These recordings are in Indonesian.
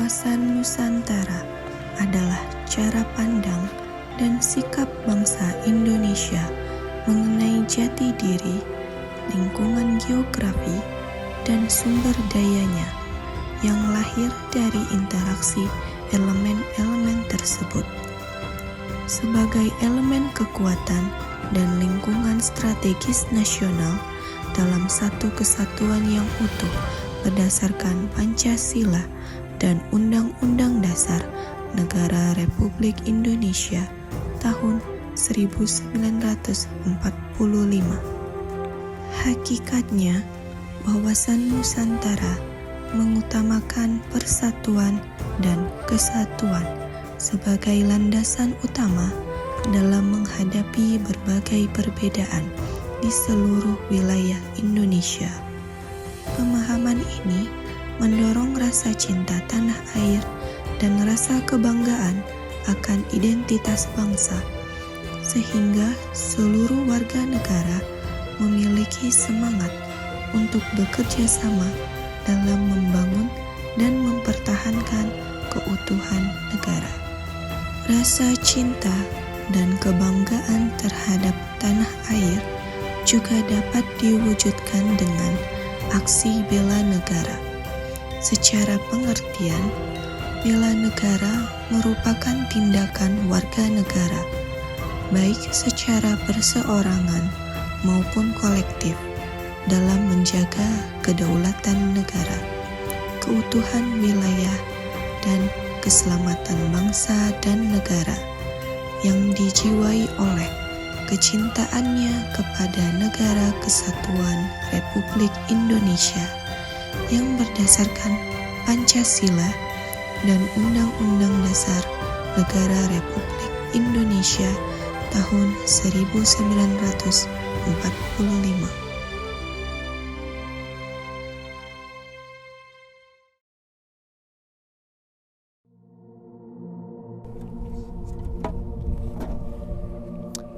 Wawasan Nusantara adalah cara pandang dan sikap bangsa Indonesia mengenai jati diri, lingkungan geografi, dan sumber dayanya yang lahir dari interaksi elemen-elemen tersebut. Sebagai elemen kekuatan dan lingkungan strategis nasional dalam satu kesatuan yang utuh berdasarkan Pancasila dan Undang-Undang Dasar Negara Republik Indonesia tahun 1945. Hakikatnya, wawasan Nusantara mengutamakan persatuan dan kesatuan sebagai landasan utama dalam menghadapi berbagai perbedaan di seluruh wilayah Indonesia. Pemahaman ini mendorong rasa cinta tanah air dan rasa kebanggaan akan identitas bangsa, sehingga seluruh warga negara memiliki semangat untuk bekerja sama dalam membangun dan mempertahankan keutuhan negara. Rasa cinta dan kebanggaan terhadap tanah air juga dapat diwujudkan dengan aksi bela negara. Secara pengertian, bela negara merupakan tindakan warga negara, baik secara perseorangan maupun kolektif, dalam menjaga kedaulatan negara, keutuhan wilayah, dan keselamatan bangsa dan negara yang dijiwai oleh kecintaannya kepada Negara Kesatuan Republik Indonesia yang berdasarkan Pancasila dan Undang-Undang Dasar Negara Republik Indonesia tahun 1945.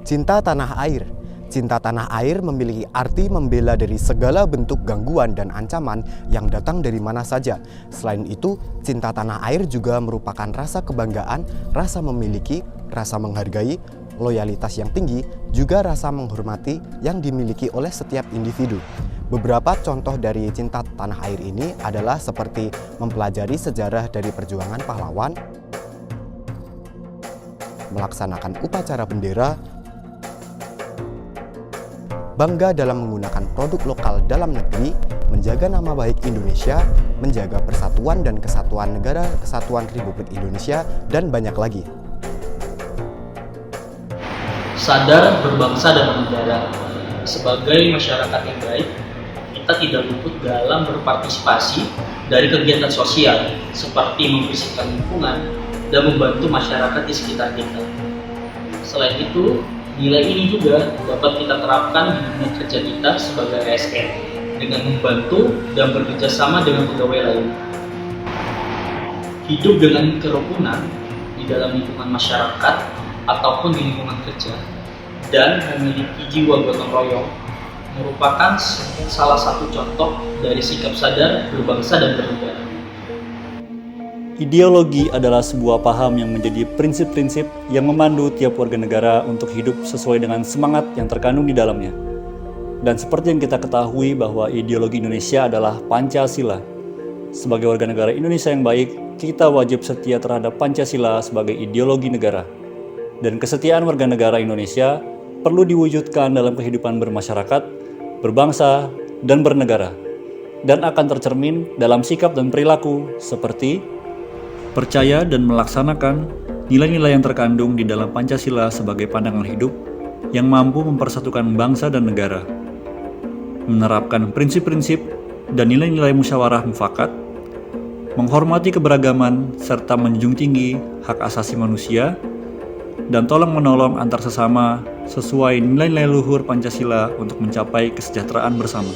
Cinta tanah air. Cinta tanah air memiliki arti membela dari segala bentuk gangguan dan ancaman yang datang dari mana saja. Selain itu, cinta tanah air juga merupakan rasa kebanggaan, rasa memiliki, rasa menghargai, loyalitas yang tinggi, juga rasa menghormati yang dimiliki oleh setiap individu. Beberapa contoh dari cinta tanah air ini adalah seperti mempelajari sejarah dari perjuangan pahlawan, melaksanakan upacara bendera, bangga dalam menggunakan produk lokal dalam negeri, menjaga nama baik Indonesia, menjaga persatuan dan kesatuan Negara Kesatuan Republik Indonesia, dan banyak lagi. Sadar berbangsa dan bernegara. Sebagai masyarakat yang baik, kita tidak luput dalam berpartisipasi dari kegiatan sosial seperti membersihkan lingkungan dan membantu masyarakat di sekitar kita. Selain itu, nilai ini juga dapat kita terapkan di dunia kerja kita sebagai ASN dengan membantu dan bekerja sama dengan pegawai lain. Hidup dengan kerukunan di dalam lingkungan masyarakat ataupun di lingkungan kerja dan memiliki jiwa gotong royong merupakan salah satu contoh dari sikap sadar berbangsa dan bernegara. Ideologi adalah sebuah paham yang menjadi prinsip-prinsip yang memandu tiap warga negara untuk hidup sesuai dengan semangat yang terkandung di dalamnya. Dan seperti yang kita ketahui bahwa ideologi Indonesia adalah Pancasila. Sebagai warga negara Indonesia yang baik, kita wajib setia terhadap Pancasila sebagai ideologi negara. Dan kesetiaan warga negara Indonesia perlu diwujudkan dalam kehidupan bermasyarakat, berbangsa, dan bernegara. Dan akan tercermin dalam sikap dan perilaku seperti percaya dan melaksanakan nilai-nilai yang terkandung di dalam Pancasila sebagai pandangan hidup yang mampu mempersatukan bangsa dan negara, menerapkan prinsip-prinsip dan nilai-nilai musyawarah mufakat, menghormati keberagaman serta menjunjung tinggi hak asasi manusia, dan tolong-menolong antar sesama sesuai nilai-nilai luhur Pancasila untuk mencapai kesejahteraan bersama.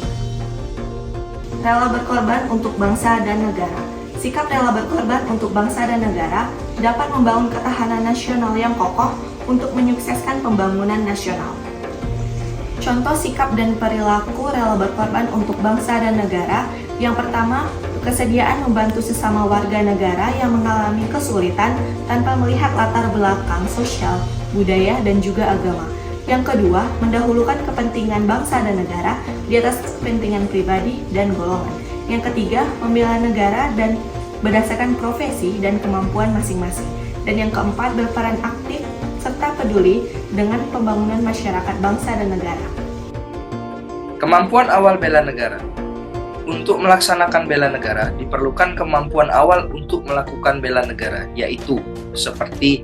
Rela berkorban untuk bangsa dan negara. Sikap rela berkorban untuk bangsa dan negara dapat membangun ketahanan nasional yang kokoh untuk menyukseskan pembangunan nasional. Contoh sikap dan perilaku rela berkorban untuk bangsa dan negara, yang pertama, kesediaan membantu sesama warga negara yang mengalami kesulitan tanpa melihat latar belakang sosial, budaya, dan juga agama. Yang kedua, mendahulukan kepentingan bangsa dan negara di atas kepentingan pribadi dan golongan. Yang ketiga, membela negara dan berdasarkan profesi dan kemampuan masing-masing. Dan yang keempat, berperan aktif serta peduli dengan pembangunan masyarakat bangsa dan negara. Kemampuan awal bela negara. Untuk melaksanakan bela negara, diperlukan kemampuan awal untuk melakukan bela negara, yaitu seperti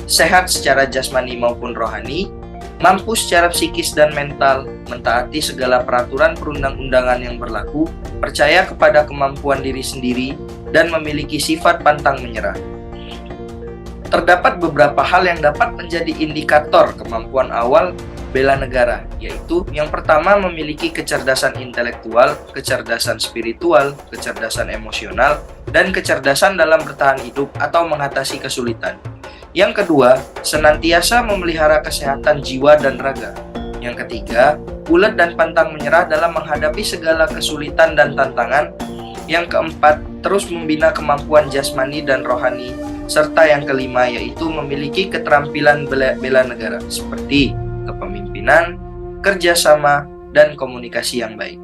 sehat secara jasmani maupun rohani, mampu secara psikis dan mental, mentaati segala peraturan perundang-undangan yang berlaku, percaya kepada kemampuan diri sendiri, dan memiliki sifat pantang menyerah. Terdapat beberapa hal yang dapat menjadi indikator kemampuan awal bela negara, yaitu yang pertama memiliki kecerdasan intelektual, kecerdasan spiritual, kecerdasan emosional, dan kecerdasan dalam bertahan hidup atau mengatasi kesulitan. Yang kedua, senantiasa memelihara kesehatan jiwa dan raga. Yang ketiga, ulet dan pantang menyerah dalam menghadapi segala kesulitan dan tantangan. Yang keempat, terus membina kemampuan jasmani dan rohani. Serta yang kelima, yaitu memiliki keterampilan bela negara, seperti kepemimpinan, kerjasama, dan komunikasi yang baik.